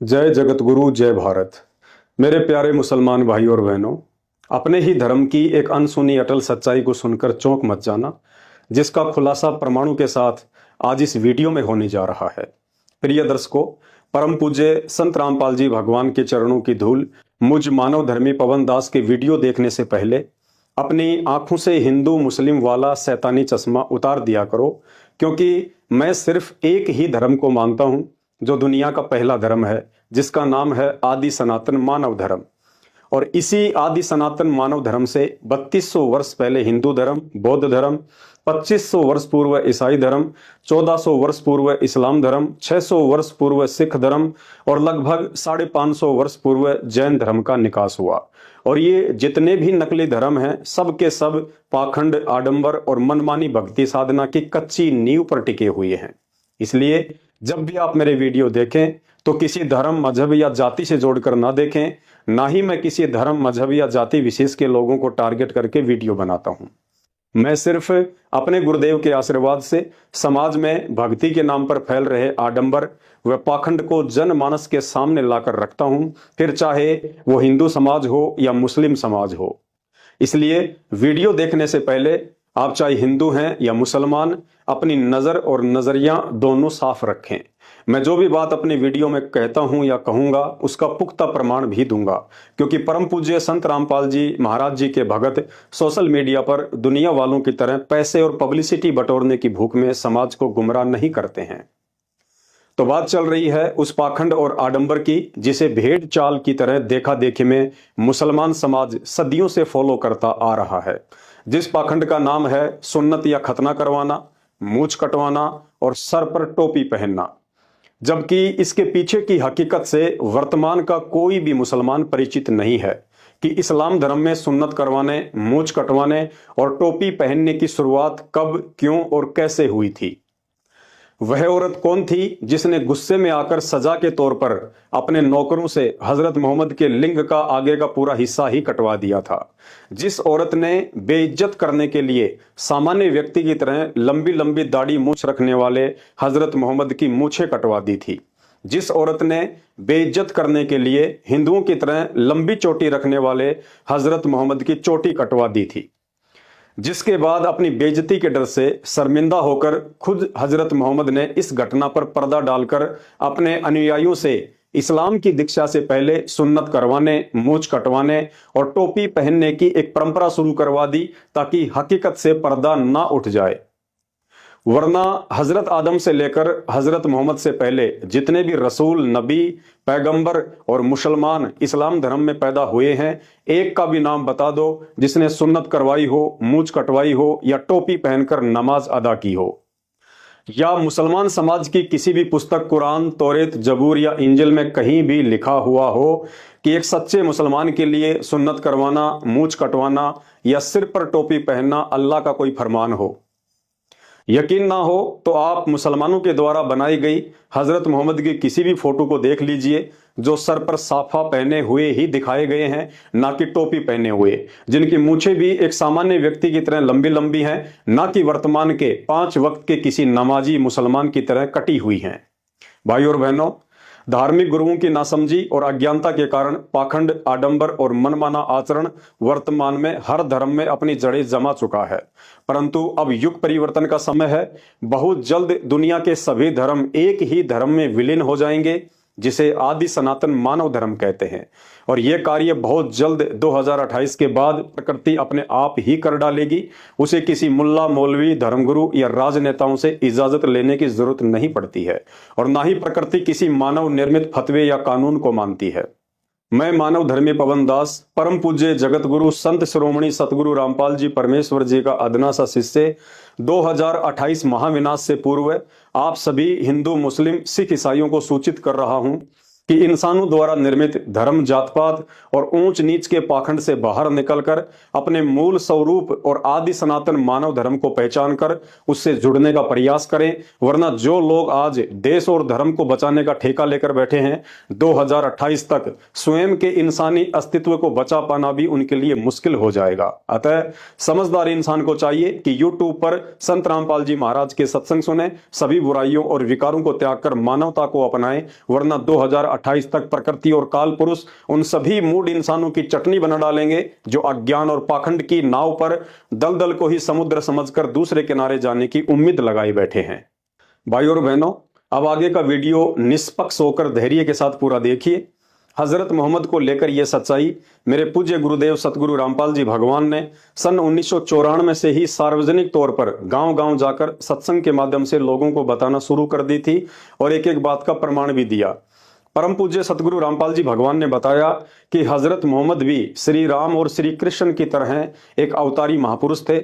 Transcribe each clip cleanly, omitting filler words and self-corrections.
जय जगत गुरु जय भारत। मेरे प्यारे मुसलमान भाई और बहनों, अपने ही धर्म की एक अनसुनी अटल सच्चाई को सुनकर चौंक मत जाना, जिसका खुलासा परमाणु के साथ आज इस वीडियो में होने जा रहा है। प्रिय दर्शकों, परम पूज्य संत रामपाल जी भगवान के चरणों की धूल मुझ मानव धर्मी पवन दास के वीडियो देखने से पहले अपनी आंखों से हिंदू मुस्लिम वाला शैतानी चश्मा उतार दिया करो, क्योंकि मैं सिर्फ एक ही धर्म को मानता हूं जो दुनिया का पहला धर्म है, जिसका नाम है आदि सनातन मानव धर्म। और इसी आदि सनातन मानव धर्म से 3200 वर्ष पहले हिंदू धर्म, बौद्ध धर्म, 2500 वर्ष पूर्व ईसाई धर्म, 1400 वर्ष पूर्व इस्लाम धर्म, 600 वर्ष पूर्व सिख धर्म और लगभग 550 वर्ष पूर्व जैन धर्म का निकास हुआ। और ये जितने भी नकली धर्म हैं, सब के सब पाखंड, आडंबर और मनमानी भक्ति साधना की कच्ची नींव पर टिके हुए हैं। इसलिए जब भी आप मेरे वीडियो देखें तो किसी धर्म, मजहब या जाति से जोड़कर ना देखें। ना ही मैं किसी धर्म, मजहब या जाति विशेष के लोगों को टारगेट करके वीडियो बनाता हूं। मैं सिर्फ अपने गुरुदेव के आशीर्वाद से समाज में भक्ति के नाम पर फैल रहे आडंबर व पाखंड को जनमानस के सामने लाकर रखता हूं, फिर चाहे वो हिंदू समाज हो या मुस्लिम समाज हो। इसलिए वीडियो देखने से पहले आप चाहे हिंदू हैं या मुसलमान, अपनी नजर और नजरिया दोनों साफ रखें। मैं जो भी बात अपनी वीडियो में कहता हूं या कहूंगा, उसका पुख्ता प्रमाण भी दूंगा, क्योंकि परम पूज्य संत रामपाल जी महाराज जी के भगत सोशल मीडिया पर दुनिया वालों की तरह पैसे और पब्लिसिटी बटोरने की भूख में समाज को गुमराह नहीं करते हैं। तो बात चल रही है उस पाखंड और आडंबर की, जिसे भेड़ चाल की तरह देखा देखी में मुसलमान समाज सदियों से फॉलो करता आ रहा है। जिस पाखंड का नाम है सुन्नत या खतना करवाना, मूछ कटवाना और सर पर टोपी पहनना, जबकि इसके पीछे की हकीकत से वर्तमान का कोई भी मुसलमान परिचित नहीं है कि इस्लाम धर्म में सुन्नत करवाने, मूछ कटवाने और टोपी पहनने की शुरुआत कब, क्यों और कैसे हुई थी। वह औरत कौन थी जिसने गुस्से में आकर सजा के तौर पर अपने नौकरों से हजरत मोहम्मद के लिंग का आगे का पूरा हिस्सा ही कटवा दिया था। जिस औरत ने बेइज्जत करने के लिए सामान्य व्यक्ति की तरह लंबी लंबी दाढ़ी मूछ रखने वाले हजरत मोहम्मद की मूछें कटवा दी थी। जिस औरत ने बेइज्जत करने के लिए हिंदुओं की तरह लंबी चोटी रखने वाले हजरत मोहम्मद की चोटी कटवा दी थी। जिसके बाद अपनी बेइज्जती के डर से शर्मिंदा होकर खुद हजरत मोहम्मद ने इस घटना पर पर्दा डालकर अपने अनुयायियों से इस्लाम की दीक्षा से पहले सुन्नत करवाने, मूछ कटवाने और टोपी पहनने की एक परंपरा शुरू करवा दी, ताकि हकीकत से पर्दा ना उठ जाए। वरना हजरत आदम से लेकर हजरत मोहम्मद से पहले जितने भी रसूल, नबी, पैगंबर और मुसलमान इस्लाम धर्म में पैदा हुए हैं, एक का भी नाम बता दो जिसने सुन्नत करवाई हो, मूछ कटवाई हो या टोपी पहनकर नमाज अदा की हो। या मुसलमान समाज की किसी भी पुस्तक, कुरान, तौरेत, जबूर या इंजिल में कहीं भी लिखा हुआ हो कि एक सच्चे मुसलमान के लिए सुन्नत करवाना, मूछ कटवाना या सिर पर टोपी पहनना अल्लाह का कोई फरमान हो। यकीन ना हो तो आप मुसलमानों के द्वारा बनाई गई हजरत मोहम्मद की किसी भी फोटो को देख लीजिए, जो सर पर साफा पहने हुए ही दिखाए गए हैं, ना कि टोपी पहने हुए, जिनकी मूछें भी एक सामान्य व्यक्ति की तरह लंबी लंबी हैं, ना कि वर्तमान के 5 वक्त के किसी नमाजी मुसलमान की तरह कटी हुई हैं। भाई और बहनों, धार्मिक गुरुओं की नासमझी और अज्ञानता के कारण पाखंड, आडंबर और मनमाना आचरण वर्तमान में हर धर्म में अपनी जड़ें जमा चुका है। परंतु अब युग परिवर्तन का समय है। बहुत जल्द दुनिया के सभी धर्म एक ही धर्म में विलीन हो जाएंगे, जिसे आदि सनातन मानव धर्म कहते हैं। और यह कार्य बहुत जल्द 2028 के बाद प्रकृति अपने आप ही कर डालेगी। उसे किसी मुल्ला, मौलवी, धर्मगुरु या राजनेताओं से इजाजत लेने की जरूरत नहीं पड़ती है, और ना ही प्रकृति किसी मानव निर्मित फतवे या कानून को मानती है। मैं मानव धर्मी पवन दास, परम पूज्य जगत गुरु संत शिरोमणि सतगुरु रामपाल जी परमेश्वर जी का अदना सा शिष्य, 2028 महाविनाश से पूर्व आप सभी हिंदू, मुस्लिम, सिख, ईसाइयों को सूचित कर रहा हूं कि इंसानों द्वारा निर्मित धर्म, जात पात और ऊंच नीच के पाखंड से बाहर निकलकर अपने मूल स्वरूप और आदि सनातन मानव धर्म को पहचान कर उससे जुड़ने का प्रयास करें। वरना जो लोग आज देश और धर्म को बचाने का ठेका लेकर बैठे हैं, 2028 तक स्वयं के इंसानी अस्तित्व को बचा पाना भी उनके लिए मुश्किल हो जाएगा। अतः समझदार इंसान को चाहिए कि यूट्यूब पर संत रामपाल जी महाराज के सत्संग सुने, सभी बुराइयों और विकारों को त्याग कर मानवता को अपनाएं। वरना 2028 2028 तक प्रकृति और काल पुरुष उन सभी मूड इंसानों की चटनी बना डालेंगे जो अज्ञान और पाखंड की नाव पर दलदल को ही समुद्र समझकर दूसरे किनारे जाने की उम्मीद लगाए बैठे हैं। भाई और बहनों, अब आगे का वीडियो निष्पक्ष होकर धैर्य के साथ पूरा देखिए। हजरत मोहम्मद को लेकर यह सच्चाई मेरे पूज्य गुरुदेव सतगुरु रामपाल जी भगवान ने सन 1994 से ही सार्वजनिक तौर पर गांव-गांव जाकर सत्संग के माध्यम से लोगों को बताना शुरू कर दी थी और एक एक बात का प्रमाण भी दिया। परम पूज्य सतगुरु रामपाल जी भगवान ने बताया कि हजरत मोहम्मद भी श्री राम और श्री कृष्ण की तरह एक अवतारी महापुरुष थे।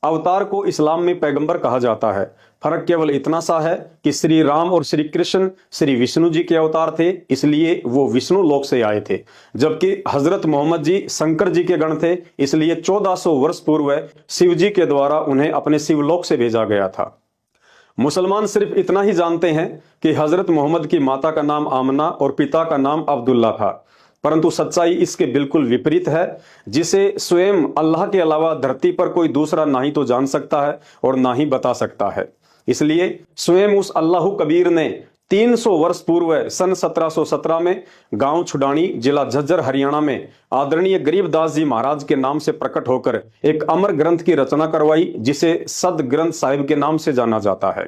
अवतार को इस्लाम में पैगंबर कहा जाता है। फर्क केवल इतना सा है कि श्री राम और श्री कृष्ण श्री विष्णु जी के अवतार थे, इसलिए वो विष्णु लोक से आए थे, जबकि हजरत मोहम्मद जी शंकर जी के गण थे, इसलिए 1400 वर्ष पूर्व शिव जी के द्वारा उन्हें अपने शिवलोक से भेजा गया था। मुसलमान सिर्फ इतना ही जानते हैं कि हजरत मोहम्मद की माता का नाम आमना और पिता का नाम अब्दुल्ला था, परंतु सच्चाई इसके बिल्कुल विपरीत है, जिसे स्वयं अल्लाह के अलावा धरती पर कोई दूसरा ना ही तो जान सकता है और ना ही बता सकता है। इसलिए स्वयं उस अल्लाह कबीर ने 300 वर्ष पूर्व सन 1717 में गांव छुडानी जिला झज्जर हरियाणा में आदरणीय गरीबदास जी महाराज के नाम से प्रकट होकर एक अमर ग्रंथ की रचना करवाई, जिसे सद ग्रंथ साहिब के नाम से जाना जाता है।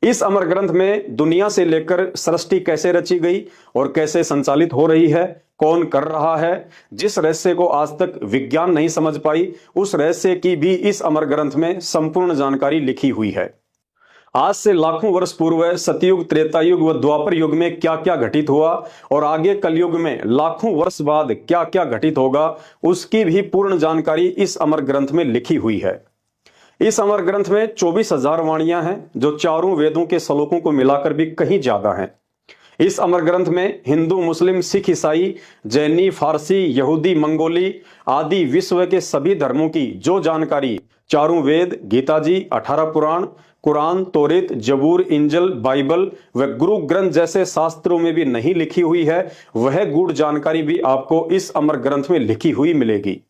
इस अमर ग्रंथ में दुनिया से लेकर सृष्टि कैसे रची गई और कैसे संचालित हो रही है, कौन कर रहा है, जिस रहस्य को आज तक विज्ञान नहीं समझ पाई, उस रहस्य की भी इस अमर ग्रंथ में संपूर्ण जानकारी लिखी हुई है। आज से लाखों वर्ष पूर्व सतयुग, त्रेता युग व द्वापर युग में क्या क्या घटित हुआ और आगे कलयुग में लाखों वर्ष बाद क्या क्या घटित होगा, उसकी भी पूर्ण जानकारी इस अमर ग्रंथ में लिखी हुई है। इस अमर ग्रंथ में 24,000 वाणियां हैं, जो चारों वेदों के श्लोकों को मिलाकर भी कहीं ज्यादा हैं। इस अमर ग्रंथ में हिंदू, मुस्लिम, सिख, ईसाई, जैनी, फारसी, यहूदी, मंगोली आदि विश्व के सभी धर्मों की जो जानकारी चारों वेद, गीता जी, 18 पुराण, कुरान, तौरेत, जबूर, इंजल, बाइबल व गुरु ग्रंथ जैसे शास्त्रों में भी नहीं लिखी हुई है, वह गूढ़ जानकारी भी आपको इस अमर ग्रंथ में लिखी हुई मिलेगी।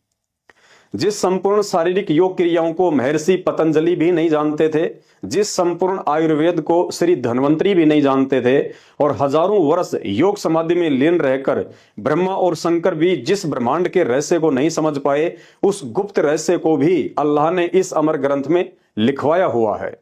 जिस संपूर्ण शारीरिक योग क्रियाओं को महर्षि पतंजलि भी नहीं जानते थे, जिस संपूर्ण आयुर्वेद को श्री धन्वंतरी भी नहीं जानते थे और हजारों वर्ष योग समाधि में लीन रहकर ब्रह्मा और शंकर भी जिस ब्रह्मांड के रहस्य को नहीं समझ पाए, उस गुप्त रहस्य को भी अल्लाह ने इस अमर ग्रंथ में लिखवाया हुआ है।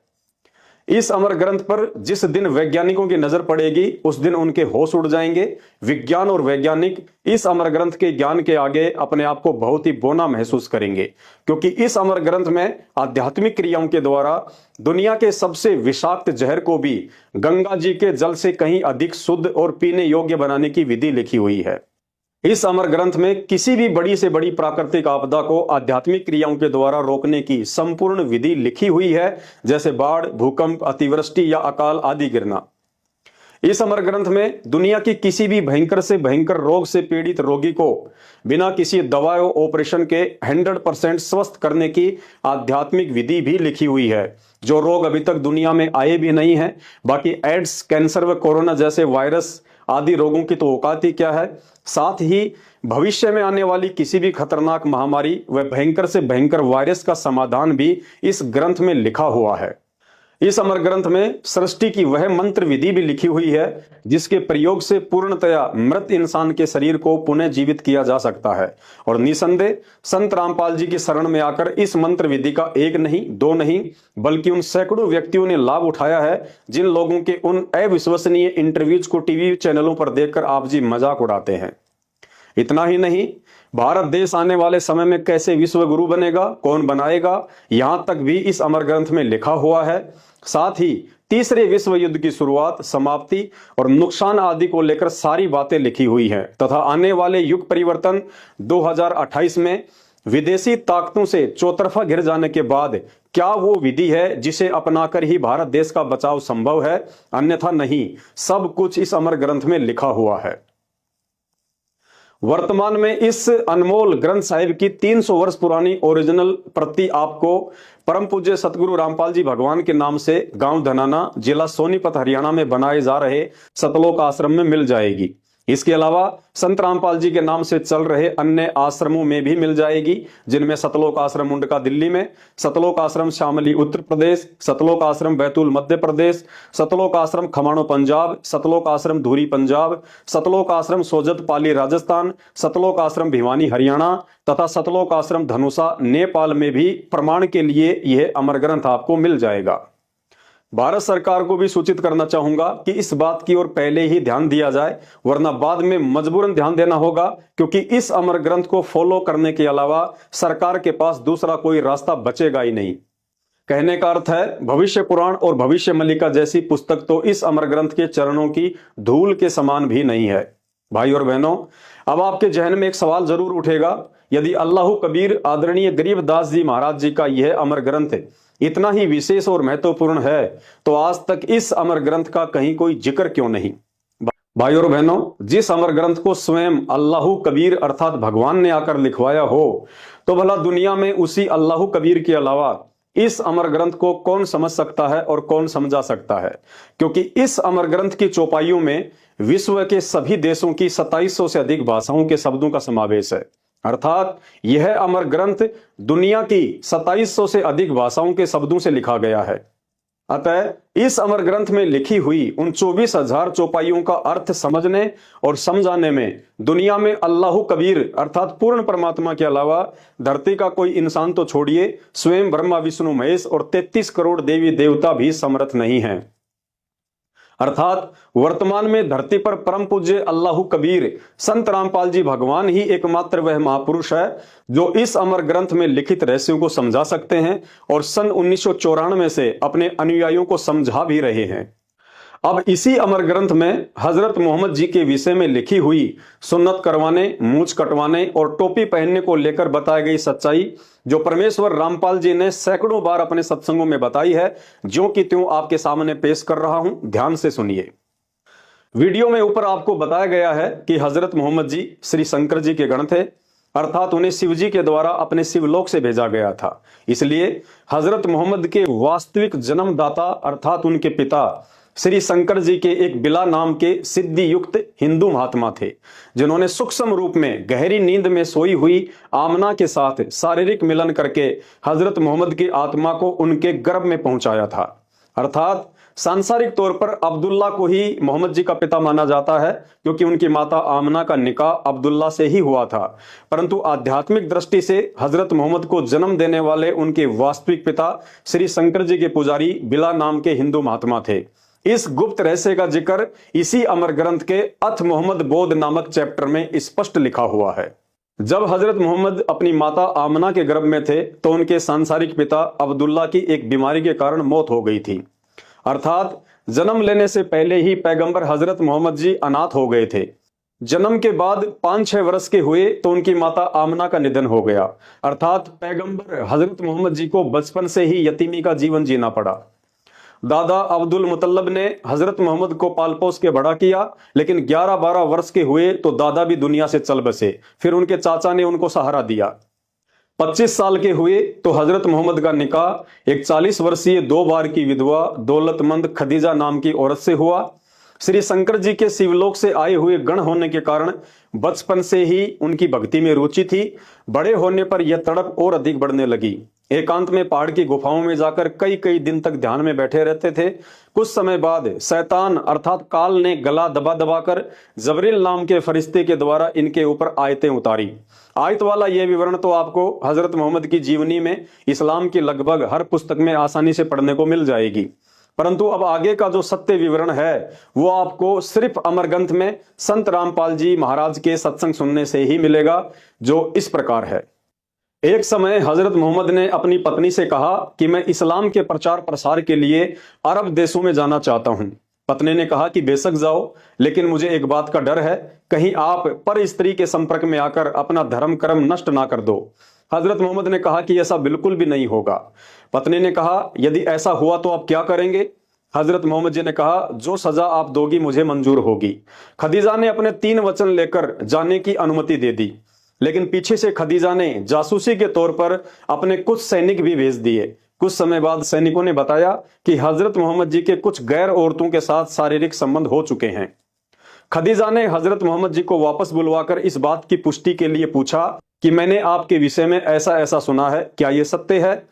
इस अमर ग्रंथ पर जिस दिन वैज्ञानिकों की नजर पड़ेगी, उस दिन उनके होश उड़ जाएंगे। विज्ञान और वैज्ञानिक इस अमर ग्रंथ के ज्ञान के आगे अपने आप को बहुत ही बौना महसूस करेंगे, क्योंकि इस अमर ग्रंथ में आध्यात्मिक क्रियाओं के द्वारा दुनिया के सबसे विषाक्त जहर को भी गंगा जी के जल से कहीं अधिक शुद्ध और पीने योग्य बनाने की विधि लिखी हुई है। इस अमर ग्रंथ में किसी भी बड़ी से बड़ी प्राकृतिक आपदा को आध्यात्मिक क्रियाओं के द्वारा रोकने की संपूर्ण विधि लिखी हुई है, जैसे बाढ़, भूकंप, अतिवृष्टि या अकाल आदि गिरना। इस अमर ग्रंथ में दुनिया की किसी भी भयंकर से भयंकर रोग से पीड़ित रोगी को बिना किसी दवा और ऑपरेशन के 100% स्वस्थ करने की आध्यात्मिक विधि भी लिखी हुई है, जो रोग अभी तक दुनिया में आए भी नहीं है। बाकी एड्स, कैंसर व कोरोना जैसे वायरस आदि रोगों की तो औकात ही क्या है। साथ ही भविष्य में आने वाली किसी भी खतरनाक महामारी व भयंकर से भयंकर वायरस का समाधान भी इस ग्रंथ में लिखा हुआ है। इस अमर ग्रंथ में सृष्टि की वह मंत्र विधि भी लिखी हुई है, जिसके प्रयोग से पूर्णतया मृत इंसान के शरीर को पुनः जीवित किया जा सकता है। और निसंदेह संत रामपाल जी की शरण में आकर इस मंत्र विधि का एक नहीं, दो नहीं, बल्कि उन सैकड़ों व्यक्तियों ने लाभ उठाया है, जिन लोगों के उन अविश्वसनीय इंटरव्यूज को टीवी चैनलों पर देखकर आप जी मजाक उड़ाते हैं। इतना ही नहीं, भारत देश आने वाले समय में कैसे विश्व गुरु बनेगा, कौन बनाएगा, यहां तक भी इस अमर ग्रंथ में लिखा हुआ है। साथ ही तीसरे विश्व युद्ध की शुरुआत, समाप्ति और नुकसान आदि को लेकर सारी बातें लिखी हुई हैं, तथा आने वाले युग परिवर्तन 2028 में विदेशी ताकतों से चौतरफा घिर जाने के बाद क्या वो विधि है जिसे अपनाकर ही भारत देश का बचाव संभव है, अन्यथा नहीं। सब कुछ इस अमर ग्रंथ में लिखा हुआ है। वर्तमान में इस अनमोल ग्रंथ साहिब की 300 वर्ष पुरानी ओरिजिनल प्रति आपको परम पूज्य सतगुरु रामपाल जी भगवान के नाम से गांव धनाना, जिला सोनीपत, हरियाणा में बनाए जा रहे सतलोक आश्रम में मिल जाएगी। इसके अलावा संत रामपाल जी के नाम से चल रहे अन्य आश्रमों में भी मिल जाएगी, जिनमें सतलोक आश्रम मुंडका दिल्ली में, सतलोक आश्रम शामली उत्तर प्रदेश, सतलोक आश्रम बैतूल मध्य प्रदेश, सतलोक आश्रम खमाणो पंजाब, सतलोक आश्रम धुरी पंजाब, सतलोक आश्रम सोजत पाली राजस्थान, सतलोक आश्रम भिवानी हरियाणा तथा सतलोक आश्रम धनुषा नेपाल में भी प्रमाण के लिए यह अमर ग्रंथ आपको मिल जाएगा। भारत सरकार को भी सूचित करना चाहूंगा कि इस बात की ओर पहले ही ध्यान दिया जाए, वरना बाद में मजबूरन ध्यान देना होगा, क्योंकि इस अमर ग्रंथ को फॉलो करने के अलावा सरकार के पास दूसरा कोई रास्ता बचेगा ही नहीं। कहने का अर्थ है, भविष्य पुराण और भविष्य मल्लिका जैसी पुस्तक तो इस अमर ग्रंथ के चरणों की धूल के समान भी नहीं है। भाई और बहनों, अब आपके जहन में एक सवाल जरूर उठेगा, यदि अल्लाह कबीर आदरणीय गरीबदास जी महाराज जी का यह अमर ग्रंथ इतना ही विशेष और महत्वपूर्ण है, तो आज तक इस अमर ग्रंथ का कहीं कोई जिक्र क्यों नहीं। भाई और बहनों, जिस अमर ग्रंथ को स्वयं अल्लाह कबीर अर्थात भगवान ने आकर लिखवाया हो, तो भला दुनिया में उसी अल्लाह कबीर के अलावा इस अमर ग्रंथ को कौन समझ सकता है और कौन समझा सकता है, क्योंकि इस अमर ग्रंथ की चौपाइयों में विश्व के सभी देशों की 2700 से अधिक भाषाओं के शब्दों का समावेश है। अर्थात यह अमर ग्रंथ दुनिया की 2700 से अधिक भाषाओं के शब्दों से लिखा गया है। अतः इस अमर ग्रंथ में लिखी हुई उन 24,000 चौपाइयों का अर्थ समझने और समझाने में दुनिया में अल्लाह कबीर अर्थात पूर्ण परमात्मा के अलावा धरती का कोई इंसान तो छोड़िए, स्वयं ब्रह्मा विष्णु महेश और 33 करोड़ देवी देवता भी समर्थ नहीं हैं। अर्थात वर्तमान में धरती पर परम पूज्य अल्लाह कबीर संत रामपाल जी भगवान ही एकमात्र वह महापुरुष है जो इस अमर ग्रंथ में लिखित रहस्यों को समझा सकते हैं और सन 1994 से अपने अनुयायियों को समझा भी रहे हैं। अब इसी अमर ग्रंथ में हजरत मोहम्मद जी के विषय में लिखी हुई सुन्नत करवाने, मूछ कटवाने और टोपी पहनने को लेकर बताई गई सच्चाई, जो परमेश्वर रामपाल जी ने सैकड़ों बार अपने सत्संगों में बताई है, ज्यों की त्यों आपके सामने पेश कर रहा हूं, ध्यान से सुनिए। वीडियो में ऊपर आपको बताया गया है कि हजरत मोहम्मद जी श्री शंकर जी के गण थे, अर्थात उन्हें शिव जी के द्वारा अपने शिवलोक से भेजा गया था। इसलिए हजरत मोहम्मद के वास्तविक जन्मदाता अर्थात उनके पिता श्री शंकर जी के एक बिला नाम के सिद्धि युक्त हिंदू महात्मा थे, जिन्होंने सूक्ष्म रूप में गहरी नींद में सोई हुई आमना के साथ शारीरिक मिलन करके हजरत मोहम्मद की आत्मा को उनके गर्भ में पहुंचाया था। अर्थात सांसारिक तौर पर अब्दुल्ला को ही मोहम्मद जी का पिता माना जाता है, क्योंकि उनकी माता आमना का निकाह अब्दुल्ला से ही हुआ था, परंतु आध्यात्मिक दृष्टि से हजरत मोहम्मद को जन्म देने वाले उनके वास्तविक पिता श्री शंकर जी के पुजारी बिला नाम के हिंदू महात्मा थे। इस गुप्त रहस्य का जिक्र इसी अमर ग्रंथ के अथ मोहम्मद बोध नामक चैप्टर में स्पष्ट लिखा हुआ है। जब हजरत मोहम्मद अपनी माता आमना के गर्भ में थे तो उनके सांसारिक पिता अब्दुल्ला की एक बीमारी के कारण मौत हो गई थी। अर्थात जन्म लेने से पहले ही पैगंबर हजरत मोहम्मद जी अनाथ हो गए थे। जन्म के बाद 5-6 वर्ष के हुए तो उनकी माता आमना का निधन हो गया। अर्थात पैगंबर हजरत मोहम्मद जी को बचपन से ही यतीमी का जीवन जीना पड़ा। दादा अब्दुल मुतल्लब ने हजरत मोहम्मद को पाल पोस के बड़ा किया, लेकिन 11-12 वर्ष के हुए तो दादा भी दुनिया से चल बसे। फिर उनके चाचा ने उनको सहारा दिया। 25 साल के हुए तो हजरत मोहम्मद का निकाह एक 40 वर्षीय 2 बार की विधवा दौलतमंद खदीजा नाम की औरत से हुआ। श्री शंकर जी के शिवलोक से आए हुए गण होने के कारण बचपन से ही उनकी भक्ति में रुचि थी। बड़े होने पर यह तड़प और अधिक बढ़ने लगी। एकांत में पहाड़ की गुफाओं में जाकर कई दिन तक ध्यान में बैठे रहते थे। कुछ समय बाद शैतान अर्थात काल ने गला दबा दबाकर जबरील नाम के फरिश्ते के द्वारा इनके ऊपर आयतें उतारी। आयत वाला यह विवरण तो आपको हजरत मोहम्मद की जीवनी में इस्लाम की लगभग हर पुस्तक में आसानी से पढ़ने को मिल जाएगी, परंतु अब आगे का जो सत्य विवरण है वो आपको सिर्फ अमर ग्रंथ में संत रामपाल जी महाराज के सत्संग सुनने से ही मिलेगा, जो इस प्रकार है। एक समय हजरत मोहम्मद ने अपनी पत्नी से कहा कि मैं इस्लाम के प्रचार प्रसार के लिए अरब देशों में जाना चाहता हूं। पत्नी ने कहा कि बेशक जाओ, लेकिन मुझे एक बात का डर है, कहीं आप पर स्त्री के संपर्क में आकर अपना धर्म कर्म नष्ट ना कर दो। हजरत मोहम्मद ने कहा कि ऐसा बिल्कुल भी नहीं होगा। पत्नी ने कहा, यदि ऐसा हुआ तो आप क्या करेंगे? हजरत मोहम्मद जी ने कहा, जो सजा आप दोगी मुझे मंजूर होगी। खदीजा ने अपने 3 वचन लेकर जाने की अनुमति दे दी, लेकिन पीछे से खदीजा ने जासूसी के तौर पर अपने कुछ सैनिक भी भेज दिए। कुछ समय बाद सैनिकों ने बताया कि हजरत मोहम्मद जी के कुछ गैर औरतों के साथ शारीरिक संबंध हो चुके हैं। खदीजा ने हजरत मोहम्मद जी को वापस बुलवाकर इस बात की पुष्टि के लिए पूछा कि मैंने आपके विषय में ऐसा ऐसा सुना है, क्या यह सत्य है?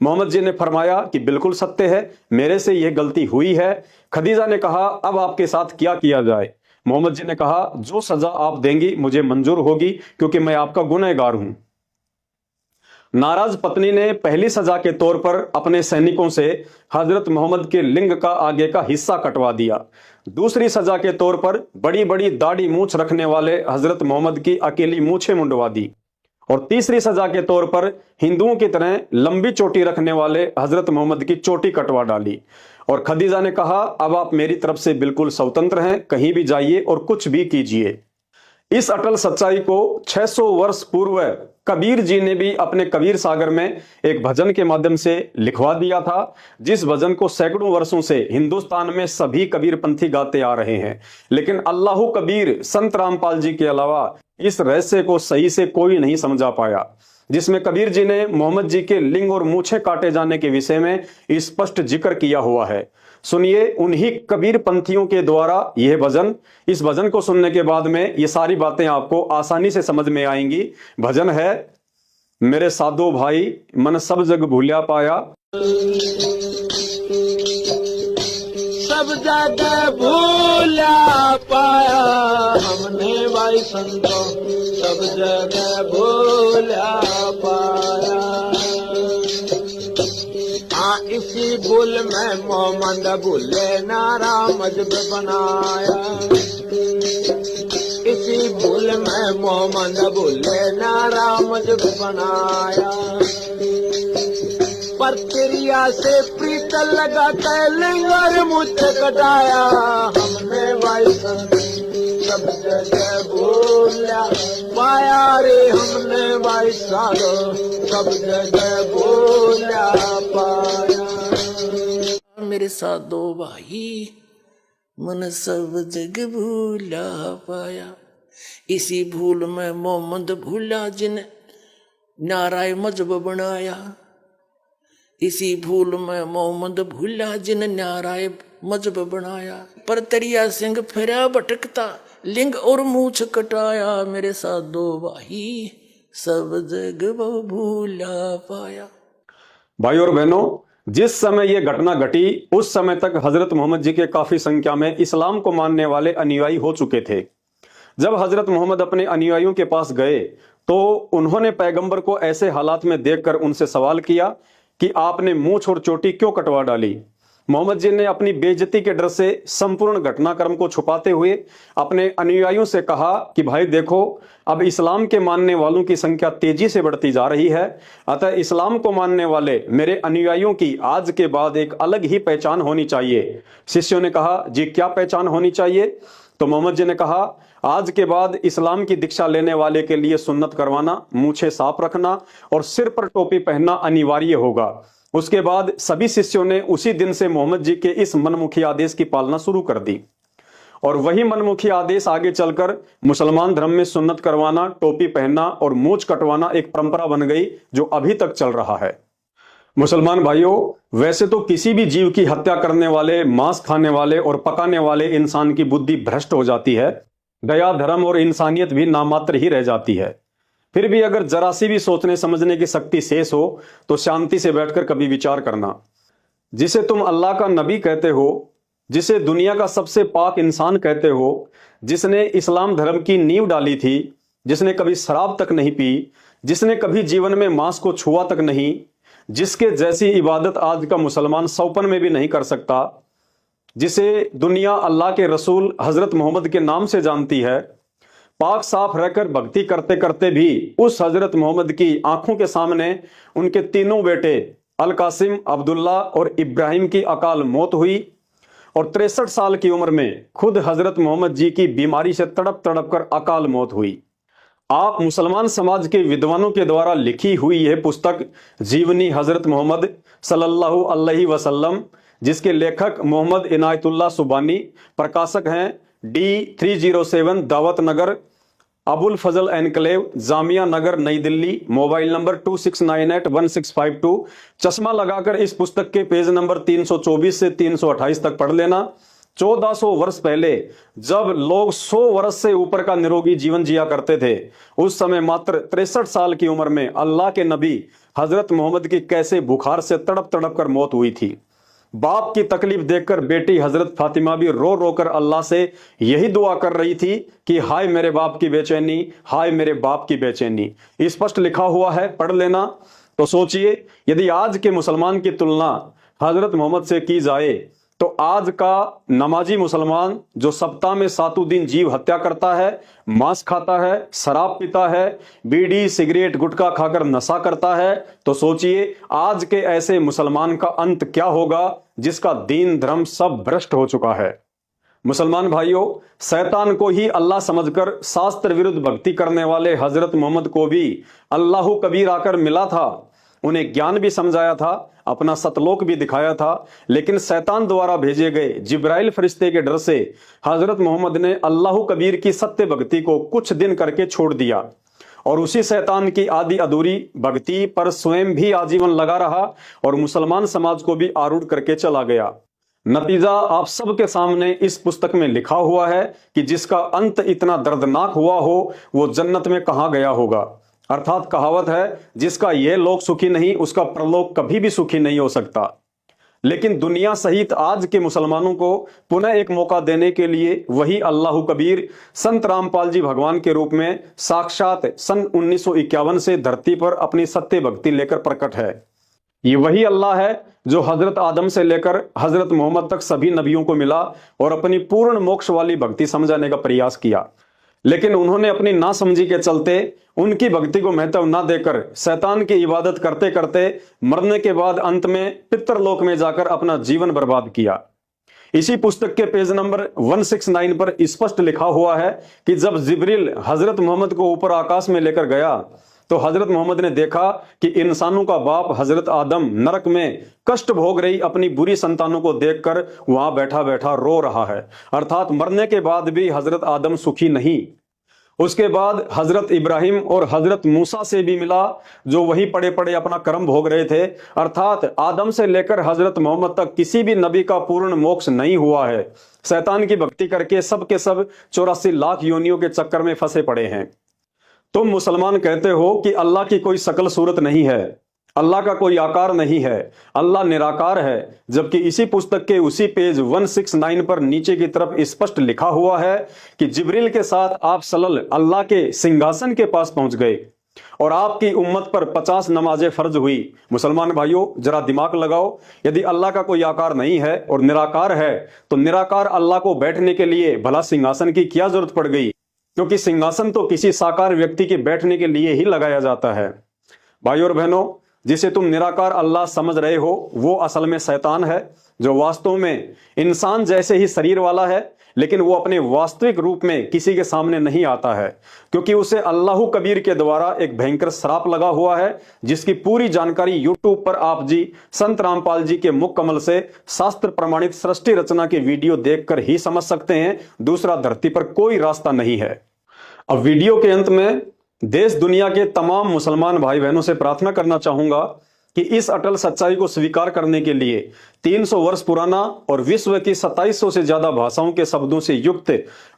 मोहम्मद जी ने फरमाया कि बिल्कुल सत्य है, मेरे से यह गलती हुई है। खदीजा ने कहा, अब आपके साथ क्या किया जाए? मोहम्मद जी ने कहा, जो सजा आप देंगी मुझे मंजूर होगी, क्योंकि मैं आपका गुनहगार हूं। नाराज पत्नी ने पहली सजा के तौर पर अपने सैनिकों से हजरत मोहम्मद के लिंग का आगे का हिस्सा कटवा दिया। दूसरी सजा के तौर पर बड़ी बड़ी दाढ़ी मूछ रखने वाले हजरत मोहम्मद की अकेली मूछें मुंडवा दी। और तीसरी सजा के तौर पर हिंदुओं की तरह लंबी चोटी रखने वाले हजरत मोहम्मद की चोटी कटवा डाली। और खदीजा ने कहा, अब आप मेरी तरफ से बिल्कुल स्वतंत्र हैं, कहीं भी जाइए और कुछ भी कीजिए। इस अटल सच्चाई को 600 वर्ष पूर्व कबीर जी ने भी अपने कबीर सागर में एक भजन के माध्यम से लिखवा दिया था, जिस भजन को सैकड़ों वर्षों से हिंदुस्तान में सभी कबीरपंथी गाते आ रहे हैं। लेकिन अल्लाह कबीर संत रामपाल जी के अलावा इस रहस्य को सही से कोई नहीं समझा पाया, जिसमें कबीर जी ने मोहम्मद जी के लिंग और मूछें काटे जाने के विषय में स्पष्ट जिक्र किया हुआ है। सुनिए उन्हीं कबीर पंथियों के द्वारा यह भजन। इस भजन को सुनने के बाद में ये सारी बातें आपको आसानी से समझ में आएंगी। भजन है, मेरे साधो भाई मन सब जग भूलिया पाया, सब जगह भूलिया पाया हमने भाई संतों, सब जगह भूलिया पाया। हाँ इसी भूल में मोहम्मद भूले नारा मजहब बनाया, इसी भूल में मोहम्मद भूले नारा मजहब बनाया। पर क्रिया से प्रीत लगा के लिंग और मुझे कटाया हमने भाई सब जगह भूलिया पाया रे, हमने भाई सालो सब जगह भूलिया पाया। मेरे साधो भाई मन सब जगह भूलिया पाया, इसी भूल में मोहम्मद भूला जिन नाराय मजहब बनाया, इसी भूल में मोहम्मद भूला जिन नाराय मजहब बनाया। पर तरिया सिंह फिरा भटकता लिंग और मूछ कटाया, मेरे साधो भाई सब जगह भूला पाया। भाई और बहनों, जिस समय यह घटना घटी उस समय तक हजरत मोहम्मद जी के काफी संख्या में इस्लाम को मानने वाले अनुयायी हो चुके थे। जब हजरत मोहम्मद अपने अनुयायियों के पास गए तो उन्होंने पैगंबर को ऐसे हालात में देखकर उनसे सवाल किया कि आपने मूछ और चोटी क्यों कटवा डाली? मोहम्मद जी ने अपनी बेइज्जती के डर से संपूर्ण घटनाक्रम को छुपाते हुए अपने अनुयायियों से कहा कि भाई देखो, अब इस्लाम के मानने वालों की संख्या तेजी से बढ़ती जा रही है, अतः इस्लाम को मानने वाले मेरे अनुयायियों की आज के बाद एक अलग ही पहचान होनी चाहिए। शिष्यों ने कहा, जी क्या पहचान होनी चाहिए? तो मोहम्मद जी ने कहा, आज के बाद इस्लाम की दीक्षा लेने वाले के लिए सुन्नत करवाना, मूछें साफ रखना और सिर पर टोपी पहनना अनिवार्य होगा। उसके बाद सभी शिष्यों ने उसी दिन से मोहम्मद जी के इस मनमुखी आदेश की पालना शुरू कर दी और वही मनमुखी आदेश आगे चलकर मुसलमान धर्म में सुन्नत करवाना, टोपी पहनना और मूछ कटवाना एक परंपरा बन गई जो अभी तक चल रहा है। मुसलमान भाइयों, वैसे तो किसी भी जीव की हत्या करने वाले, मांस खाने वाले और पकाने वाले इंसान की बुद्धि भ्रष्ट हो जाती है, दया, धर्म और इंसानियत भी नामात्र ही रह जाती है। फिर भी अगर जरा सी भी सोचने समझने की शक्ति शेष हो तो शांति से बैठकर कभी विचार करना। जिसे तुम अल्लाह का नबी कहते हो, जिसे दुनिया का सबसे पाक इंसान कहते हो, जिसने इस्लाम धर्म की नींव डाली थी, जिसने कभी शराब तक नहीं पी, जिसने कभी जीवन में मांस को छुआ तक नहीं, जिसके जैसी इबादत आज का मुसलमान सौपन में भी नहीं कर सकता, जिसे दुनिया अल्लाह के रसूल हजरत मोहम्मद के नाम से जानती है, पाक साफ रहकर भक्ति करते करते भी उस हजरत मोहम्मद की आंखों के सामने उनके तीनों बेटे अल कासिम, अब्दुल्ला और इब्राहिम की अकाल मौत हुई और 63 साल की उम्र में खुद हजरत मोहम्मद जी की बीमारी से तड़प तड़प कर अकाल मौत हुई। आप मुसलमान समाज के विद्वानों के द्वारा लिखी हुई यह पुस्तक जीवनी हजरत मोहम्मद सल्लल्लाहु अलैहि वसल्लम, जिसके लेखक मोहम्मद इनायतुल्लाह सुबानी, प्रकाशक हैं D307 दावत नगर, अबुल फजल एनक्लेव, जामिया नगर, नई दिल्ली। Mobile number 26981652। चश्मा लगाकर इस पुस्तक के पेज नंबर 324 से 328 तक पढ़ लेना। 1400 वर्ष पहले जब लोग 100 वर्ष से ऊपर का निरोगी जीवन जिया करते थे, उस समय मात्र 63 साल की उम्र में अल्लाह के नबी हजरत मोहम्मद की कैसे बुखार से तड़प तड़प कर मौत हुई थी। बाप की तकलीफ देखकर बेटी हजरत फातिमा भी रो रो कर अल्लाह से यही दुआ कर रही थी कि हाय मेरे बाप की बेचैनी, हाय मेरे बाप की बेचैनी। स्पष्ट लिखा हुआ है, पढ़ लेना। तो सोचिए, यदि आज के मुसलमान की तुलना हजरत मोहम्मद से की जाए तो आज का नमाजी मुसलमान जो सप्ताह में 7 दिन जीव हत्या करता है, मांस खाता है, शराब पीता है, बीड़ी सिगरेट गुटखा खाकर नशा करता है, तो सोचिए आज के ऐसे मुसलमान का अंत क्या होगा जिसका दीन धर्म सब भ्रष्ट हो चुका है। मुसलमान भाइयों, शैतान को ही अल्लाह समझकर शास्त्र विरुद्ध भक्ति करने वाले हजरत मोहम्मद को भी अल्लाह कबीर आकर मिला था, उन्हें ज्ञान भी समझाया था, अपना सतलोक भी दिखाया था, लेकिन शैतान द्वारा भेजे गए जिब्राइल फरिश्ते के डर से हजरत मोहम्मद ने अल्लाह कबीर की सत्य भक्ति को कुछ दिन करके छोड़ दिया और उसी शैतान की आधी अधूरी भक्ति पर स्वयं भी आजीवन लगा रहा और मुसलमान समाज को भी आरूढ़ करके चला गया। नतीजा आप सबके सामने इस पुस्तक में लिखा हुआ है कि जिसका अंत इतना दर्दनाक हुआ हो वो जन्नत में कहां गया होगा। अर्थात कहावत है, जिसका यह लोक सुखी नहीं उसका परलोक कभी भी सुखी नहीं हो सकता। लेकिन दुनिया सहित आज के मुसलमानों को पुनः एक मौका देने के लिए वही अल्लाह कबीर संत रामपाल जी भगवान के रूप में साक्षात सन 1951 से धरती पर अपनी सत्य भक्ति लेकर प्रकट है। ये वही अल्लाह है जो हजरत आदम से लेकर हजरत मोहम्मद तक सभी नबियों को मिला और अपनी पूर्ण मोक्ष वाली भक्ति समझाने का प्रयास किया, लेकिन उन्होंने अपनी नासमझी के चलते उनकी भक्ति को महत्व न देकर शैतान की इबादत करते करते मरने के बाद अंत में पितरलोक में जाकर अपना जीवन बर्बाद किया। इसी पुस्तक के पेज नंबर 169 पर स्पष्ट लिखा हुआ है कि जब जिब्रील हजरत मोहम्मद को ऊपर आकाश में लेकर गया तो हजरत मोहम्मद ने देखा कि इंसानों का बाप हजरत आदम नरक में कष्ट भोग रही अपनी बुरी संतानों को देखकर वहां बैठा बैठा रो रहा है। अर्थात मरने के बाद भी हजरत आदम सुखी नहीं। उसके बाद हजरत इब्राहिम और हजरत मूसा से भी मिला जो वही पड़े पड़े अपना कर्म भोग रहे थे। अर्थात आदम से लेकर हजरत मोहम्मद तक किसी भी नबी का पूर्ण मोक्ष नहीं हुआ है। शैतान की भक्ति करके सब के सब 84 लाख योनियों के चक्कर में फंसे पड़े हैं। तुम मुसलमान कहते हो कि अल्लाह की कोई शकल सूरत नहीं है, अल्लाह का कोई आकार नहीं है, अल्लाह निराकार है, जबकि इसी पुस्तक के उसी पेज 169 पर नीचे की तरफ स्पष्ट लिखा हुआ है कि जिब्रील के साथ आप सल्लल्लाहु अल्लाह के सिंहासन के पास पहुंच गए और आपकी उम्मत पर 50 नमाजें फर्ज हुई। मुसलमान भाइयों, जरा दिमाग लगाओ, यदि अल्लाह का कोई आकार नहीं है और निराकार है तो निराकार अल्लाह को बैठने के लिए भला सिंहासन की क्या जरूरत पड़ गई? क्योंकि सिंहासन तो किसी साकार व्यक्ति के बैठने के लिए ही लगाया जाता है। भाइयों और बहनों, जिसे तुम निराकार अल्लाह समझ रहे हो वो असल में शैतान है, जो वास्तव में इंसान जैसे ही शरीर वाला है, लेकिन वो अपने वास्तविक रूप में किसी के सामने नहीं आता है, क्योंकि उसे अल्लाह कबीर के द्वारा एक भयंकर श्राप लगा हुआ है, जिसकी पूरी जानकारी यूट्यूब पर आप जी संत रामपाल जी के मुख कमल से शास्त्र प्रमाणित सृष्टि रचना के वीडियो देखकर ही समझ सकते हैं। दूसरा धरती पर कोई रास्ता नहीं है। अब वीडियो के अंत में देश दुनिया के तमाम मुसलमान भाई बहनों से प्रार्थना करना चाहूंगा कि इस अटल सच्चाई को स्वीकार करने के लिए 300 वर्ष पुराना और विश्व की 2700 से ज्यादा भाषाओं के शब्दों से युक्त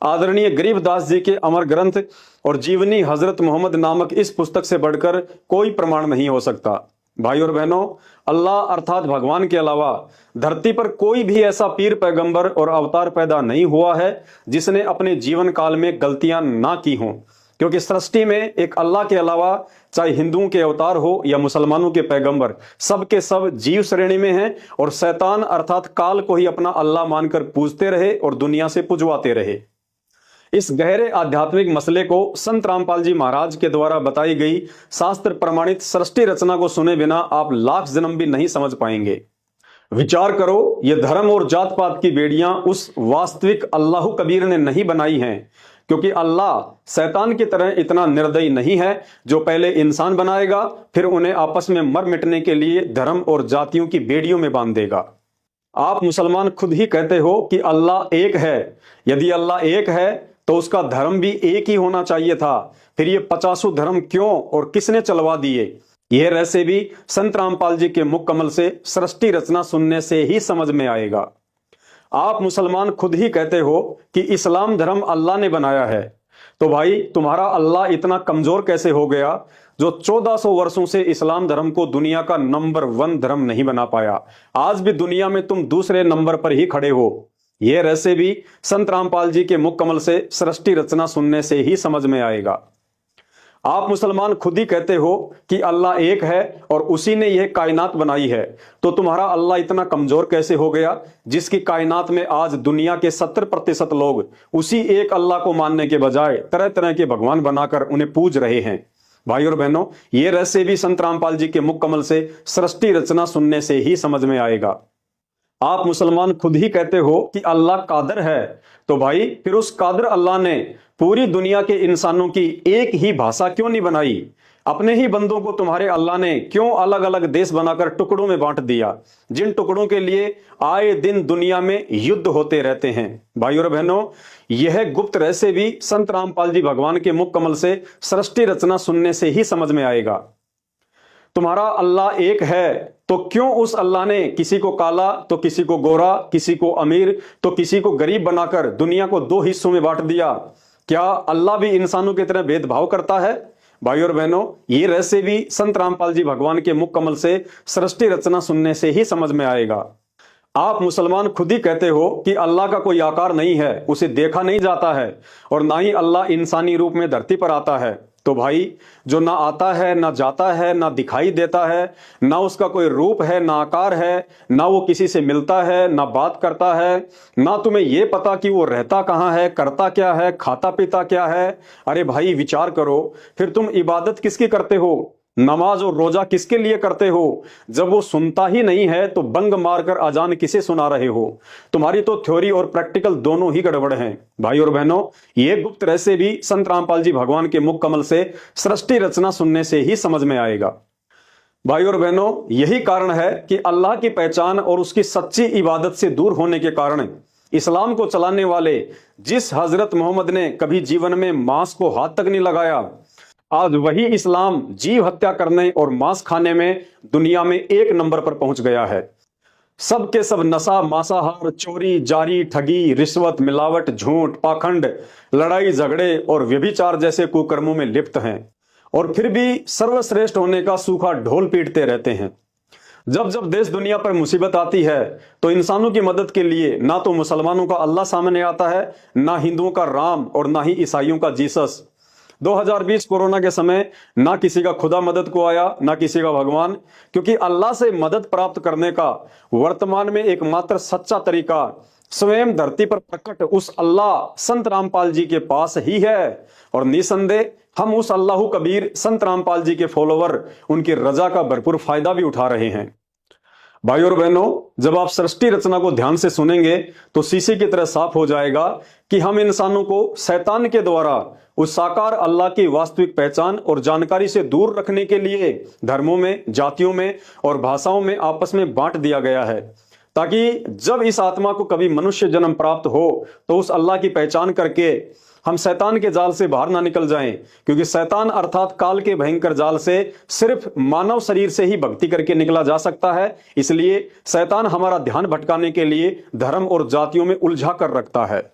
आदरणीय गरीबदास जी के अमर ग्रंथ और जीवनी हजरत मोहम्मद नामक इस पुस्तक से बढ़कर कोई प्रमाण नहीं हो सकता। भाई और बहनों, अल्लाह अर्थात भगवान के अलावा धरती पर कोई भी ऐसा पीर पैगंबर और अवतार पैदा नहीं हुआ है जिसने अपने जीवन काल में गलतियां ना की हों, क्योंकि सृष्टि में एक अल्लाह के अलावा चाहे हिंदुओं के अवतार हो या मुसलमानों के पैगंबर, सब के सब जीव श्रेणी में हैं और शैतान अर्थात काल को ही अपना अल्लाह मानकर पूजते रहे और दुनिया से पुजवाते रहे। इस गहरे आध्यात्मिक मसले को संत रामपाल जी महाराज के द्वारा बताई गई शास्त्र प्रमाणित सृष्टि रचना को सुने बिना आप लाख जन्म भी नहीं समझ पाएंगे। विचार करो, ये धर्म और जात पात की बेड़ियां उस वास्तविक अल्लाह कबीर ने नहीं बनाई हैं, क्योंकि अल्लाह शैतान की तरह इतना निर्दयी नहीं है जो पहले इंसान बनाएगा फिर उन्हें आपस में मर मिटने के लिए धर्म और जातियों की बेड़ियों में बांध देगा। आप मुसलमान खुद ही कहते हो कि अल्लाह एक है। यदि अल्लाह एक है तो उसका धर्म भी एक ही होना चाहिए था। फिर ये 50 धर्म क्यों और किसने चलवा दिए? यह रहस्य भी संत रामपाल जी के मुख कमल से सृष्टि रचना सुनने से ही समझ में आएगा। आप मुसलमान खुद ही कहते हो कि इस्लाम धर्म अल्लाह ने बनाया है, तो भाई तुम्हारा अल्लाह इतना कमजोर कैसे हो गया जो 1400 वर्षों से इस्लाम धर्म को दुनिया का नंबर 1 धर्म नहीं बना पाया। आज भी दुनिया में तुम दूसरे नंबर पर ही खड़े हो। यह रहस्य भी संत रामपाल जी के मुख कमल से सृष्टि रचना सुनने से ही समझ में आएगा। आप मुसलमान खुद ही कहते हो कि अल्लाह एक है और उसी ने यह कायनात बनाई है, तो तुम्हारा अल्लाह इतना कमजोर कैसे हो गया जिसकी कायनात में आज दुनिया के 70% लोग उसी एक अल्लाह को मानने के बजाय तरह तरह के भगवान बनाकर उन्हें पूज रहे हैं। भाई और बहनों, ये रहस्य भी संत रामपाल जी के मुख कमल से सृष्टि रचना सुनने से ही समझ में आएगा। आप मुसलमान खुद ही कहते हो कि अल्लाह कादर है, तो भाई फिर उस कादर अल्लाह ने पूरी दुनिया के इंसानों की एक ही भाषा क्यों नहीं बनाई? अपने ही बंदों को तुम्हारे अल्लाह ने क्यों अलग अलग देश बनाकर टुकड़ों में बांट दिया, जिन टुकड़ों के लिए आए दिन दुनिया में युद्ध होते रहते हैं? भाई और बहनों, यह गुप्त रहस्य भी संत रामपाल जी भगवान के मुख कमल से सृष्टि रचना सुनने से ही समझ में आएगा। तुम्हारा अल्लाह एक है, तो क्यों उस अल्लाह ने किसी को काला तो किसी को गोरा, किसी को अमीर तो किसी को गरीब बनाकर दुनिया को 2 हिस्सों में बांट दिया? क्या अल्लाह भी इंसानों की तरह भेदभाव करता है? भाई और बहनों, ये रहस्य भी संत रामपाल जी भगवान के मुख कमल से सृष्टि रचना सुनने से ही समझ में आएगा। आप मुसलमान खुद ही कहते हो कि अल्लाह का कोई आकार नहीं है, उसे देखा नहीं जाता है और ना ही अल्लाह इंसानी रूप में धरती पर आता है। तो भाई, जो ना आता है, ना जाता है, ना दिखाई देता है, ना उसका कोई रूप है, ना आकार है, ना वो किसी से मिलता है, ना बात करता है, ना तुम्हें ये पता कि वो रहता कहाँ है, करता क्या है, खाता पीता क्या है। अरे भाई, विचार करो, फिर तुम इबादत किसकी करते हो? नमाज और रोजा किसके लिए करते हो? जब वो सुनता ही नहीं है तो बंग मारकर अजान किसे सुना रहे हो? तुम्हारी तो थ्योरी और प्रैक्टिकल दोनों ही गड़बड़ हैं। भाई और बहनों, ये गुप्त रहस्य भी संत रामपाल जी भगवान के मुख कमल से सृष्टि रचना सुनने से ही समझ में आएगा। भाई और बहनों, यही कारण है कि अल्लाह की पहचान और उसकी सच्ची इबादत से दूर होने के कारण इस्लाम को चलाने वाले जिस हजरत मोहम्मद ने कभी जीवन में मांस को हाथ तक नहीं लगाया, आज वही इस्लाम जीव हत्या करने और मांस खाने में दुनिया में 1 नंबर पर पहुंच गया है। सब के सब नशा, मांसाहार, चोरी, जारी, ठगी, रिश्वत, मिलावट, झूठ, पाखंड, लड़ाई झगड़े और व्यभिचार जैसे कुकर्मों में लिप्त हैं और फिर भी सर्वश्रेष्ठ होने का सूखा ढोल पीटते रहते हैं। जब जब देश दुनिया पर मुसीबत आती है तो इंसानों की मदद के लिए ना तो मुसलमानों का अल्लाह सामने आता है, ना हिंदुओं का राम और ना ही ईसाइयों का जीसस। 2020 कोरोना के समय ना किसी का खुदा मदद को आया, ना किसी का भगवान, क्योंकि अल्लाह से मदद प्राप्त करने का वर्तमान में एकमात्र सच्चा तरीका स्वयं धरती पर प्रकट उस अल्लाह संत रामपाल जी के पास ही है। और निसंदेह हम उस अल्लाह कबीर संत रामपाल जी के फॉलोवर उनकी रजा का भरपूर फायदा भी उठा रहे हैं। भाई और बहनों, जब आप सृष्टि रचना को ध्यान से सुनेंगे तो शीशे की तरह साफ हो जाएगा कि हम इंसानों को शैतान के द्वारा उस साकार अल्लाह की वास्तविक पहचान और जानकारी से दूर रखने के लिए धर्मों में, जातियों में और भाषाओं में आपस में बांट दिया गया है, ताकि जब इस आत्मा को कभी मनुष्य जन्म प्राप्त हो तो उस अल्लाह की पहचान करके हम शैतान के जाल से बाहर ना निकल जाएं, क्योंकि शैतान अर्थात काल के भयंकर जाल से सिर्फ मानव शरीर से ही भक्ति करके निकला जा सकता है। इसलिए शैतान हमारा ध्यान भटकाने के लिए धर्म और जातियों में उलझा कर रखता है।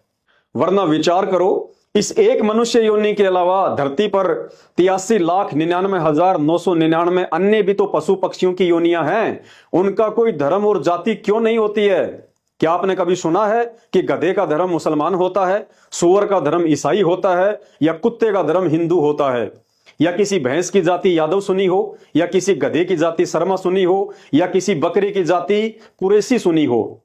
वरना विचार करो, इस एक मनुष्य योनि के अलावा धरती पर 83,99,999 अन्य भी तो पशु पक्षियों की योनियां हैं। उनका कोई धर्म और जाति क्यों नहीं होती है? क्या आपने कभी सुना है कि गधे का धर्म मुसलमान होता है, सूअर का धर्म ईसाई होता है, या कुत्ते का धर्म हिंदू होता है, या किसी भैंस की जाति यादव सुनी हो, या किसी गधे की जाति शर्मा सुनी हो, या किसी बकरी की जाति कुरैशी सुनी हो?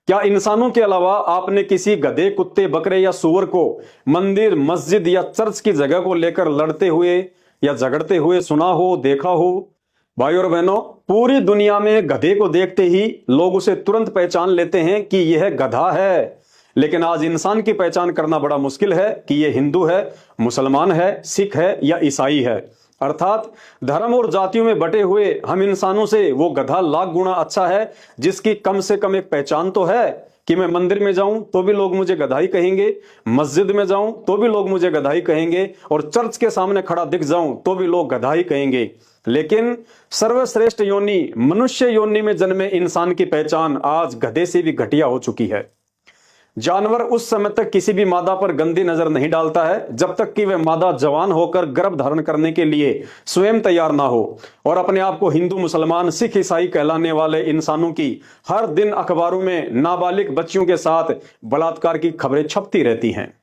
क्या इंसानों के अलावा आपने किसी गधे, कुत्ते, बकरे या सूअर को मंदिर, मस्जिद या चर्च की जगह को लेकर लड़ते हुए या झगड़ते हुए सुना हो, देखा हो? भाई और बहनों, पूरी दुनिया में गधे को देखते ही लोग उसे तुरंत पहचान लेते हैं कि यह गधा है। लेकिन आज इंसान की पहचान करना बड़ा मुश्किल है कि यह हिंदू है, मुसलमान है, सिख है या ईसाई है। अर्थात धर्म और जातियों में बटे हुए हम इंसानों से वो गधा लाख गुना अच्छा है जिसकी कम से कम एक पहचान तो है कि मैं मंदिर में जाऊं तो भी लोग मुझे गधाई कहेंगे, मस्जिद में जाऊं तो भी लोग मुझे गधाई कहेंगे, और चर्च के सामने खड़ा दिख जाऊं तो भी लोग गधाई कहेंगे। लेकिन सर्वश्रेष्ठ योनि, मनुष्य योनि में जन्मे इंसान की पहचान आज गधे से भी घटिया हो चुकी है। जानवर उस समय तक किसी भी मादा पर गंदी नजर नहीं डालता है जब तक कि वह मादा जवान होकर गर्भ धारण करने के लिए स्वयं तैयार ना हो। और अपने आप को हिंदू, मुसलमान, सिख, ईसाई कहलाने वाले इंसानों की हर दिन अखबारों में नाबालिग बच्चियों के साथ बलात्कार की खबरें छपती रहती हैं।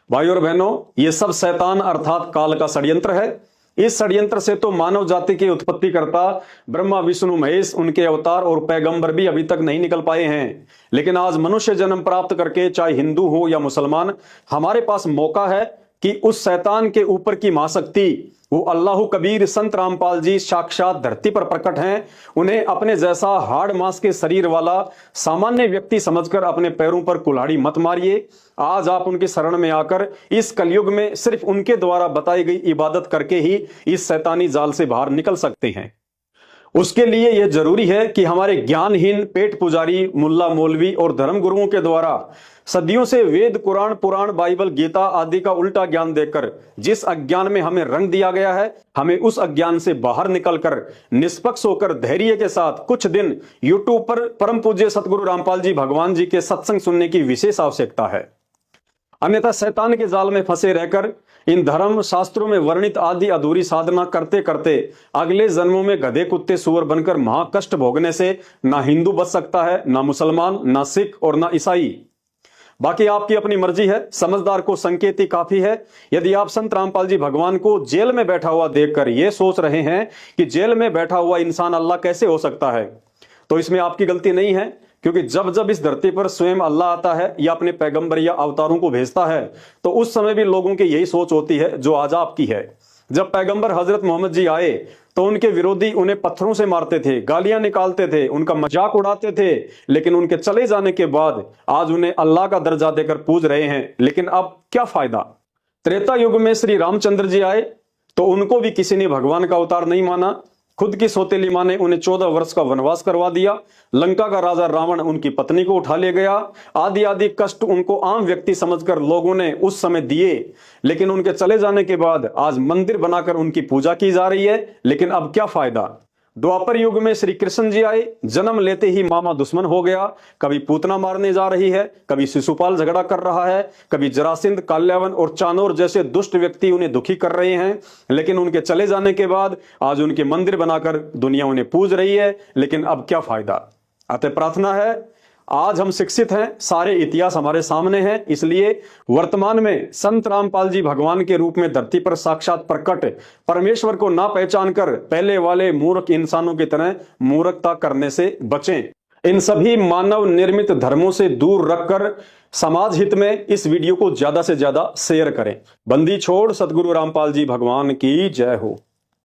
भाई और बहनों, ये सब शैतान अर्थात काल का षड्यंत्र है। इस षड्यंत्र से तो मानव जाति के उत्पत्तिकर्ता ब्रह्मा, विष्णु, महेश, उनके अवतार और पैगंबर भी अभी तक नहीं निकल पाए हैं। लेकिन आज मनुष्य जन्म प्राप्त करके, चाहे हिंदू हो या मुसलमान, हमारे पास मौका है कि उस शैतान के ऊपर की महाशक्ति वो अल्लाह कबीर संत रामपाल जी साक्षात धरती पर प्रकट हैं। उन्हें अपने जैसा हाड़ मांस के शरीर वाला सामान्य व्यक्ति समझकर अपने पैरों पर कुल्हाड़ी मत मारिए। आज आप उनकी शरण में आकर इस कलयुग में सिर्फ उनके द्वारा बताई गई इबादत करके ही इस शैतानी जाल से बाहर निकल सकते हैं। उसके लिए यह जरूरी है कि हमारे ज्ञानहीन पेट पुजारी, मुल्ला, मौलवी और धर्म गुरुओं के द्वारा सदियों से वेद, कुरान, पुराण, बाइबल, गीता आदि का उल्टा ज्ञान देकर जिस अज्ञान में हमें रंग दिया गया है, हमें उस अज्ञान से बाहर निकलकर निष्पक्ष होकर धैर्य के साथ कुछ दिन यूट्यूब पर परम पूज्य सतगुरु रामपाल जी भगवान जी के सत्संग सुनने की विशेष आवश्यकता है। अन्यथा शैतान के जाल में फंसे रहकर इन धर्म शास्त्रों में वर्णित आदि अधूरी साधना करते करते अगले जन्मों में गधे, कुत्ते, सुअर बनकर महाकष्ट भोगने से ना हिंदू बच सकता है, ना मुसलमान, ना सिख और ना ईसाई। बाकी आपकी अपनी मर्जी है। समझदार को संकेत ही काफी है। यदि आप संत रामपाल जी भगवान को जेल में बैठा हुआ देखकर यह सोच रहे हैं कि जेल में बैठा हुआ इंसान अल्लाह कैसे हो सकता है, तो इसमें आपकी गलती नहीं है। क्योंकि जब जब इस धरती पर स्वयं अल्लाह आता है या अपने पैगंबर या अवतारों को भेजता है, तो उस समय भी लोगों की यही सोच होती है जो आज आपकी है। जब पैगंबर हजरत मोहम्मद जी आए तो उनके विरोधी उन्हें पत्थरों से मारते थे, गालियां निकालते थे, उनका मजाक उड़ाते थे। लेकिन उनके चले जाने के बाद आज उन्हें अल्लाह का दर्जा देकर पूज रहे हैं। लेकिन अब क्या फायदा? त्रेता युग में श्री रामचंद्र जी आए तो उनको भी किसी ने भगवान का अवतार नहीं माना। खुद की सौतेली मां ने उन्हें 14 वर्ष का वनवास करवा दिया। लंका का राजा रावण उनकी पत्नी को उठा ले गया। आदि आदि कष्ट उनको आम व्यक्ति समझकर लोगों ने उस समय दिए। लेकिन उनके चले जाने के बाद आज मंदिर बनाकर उनकी पूजा की जा रही है। लेकिन अब क्या फायदा? द्वापर युग में श्री कृष्ण जी आए, जन्म लेते ही मामा दुश्मन हो गया। कभी पूतना मारने जा रही है, कभी शिशुपाल झगड़ा कर रहा है, कभी जरासिंध, काल्यावन और चानोर जैसे दुष्ट व्यक्ति उन्हें दुखी कर रहे हैं। लेकिन उनके चले जाने के बाद आज उनके मंदिर बनाकर दुनिया उन्हें पूज रही है। लेकिन अब क्या फायदा? अतः प्रार्थना है, आज हम शिक्षित हैं, सारे इतिहास हमारे सामने हैं, इसलिए वर्तमान में संत रामपाल जी भगवान के रूप में धरती पर साक्षात प्रकट परमेश्वर को ना पहचान कर पहले वाले मूर्ख इंसानों की तरह मूर्खता करने से बचें। इन सभी मानव निर्मित धर्मों से दूर रखकर समाज हित में इस वीडियो को ज्यादा से ज्यादा शेयर करें। बंदी छोड़ सतगुरु रामपाल जी भगवान की जय हो।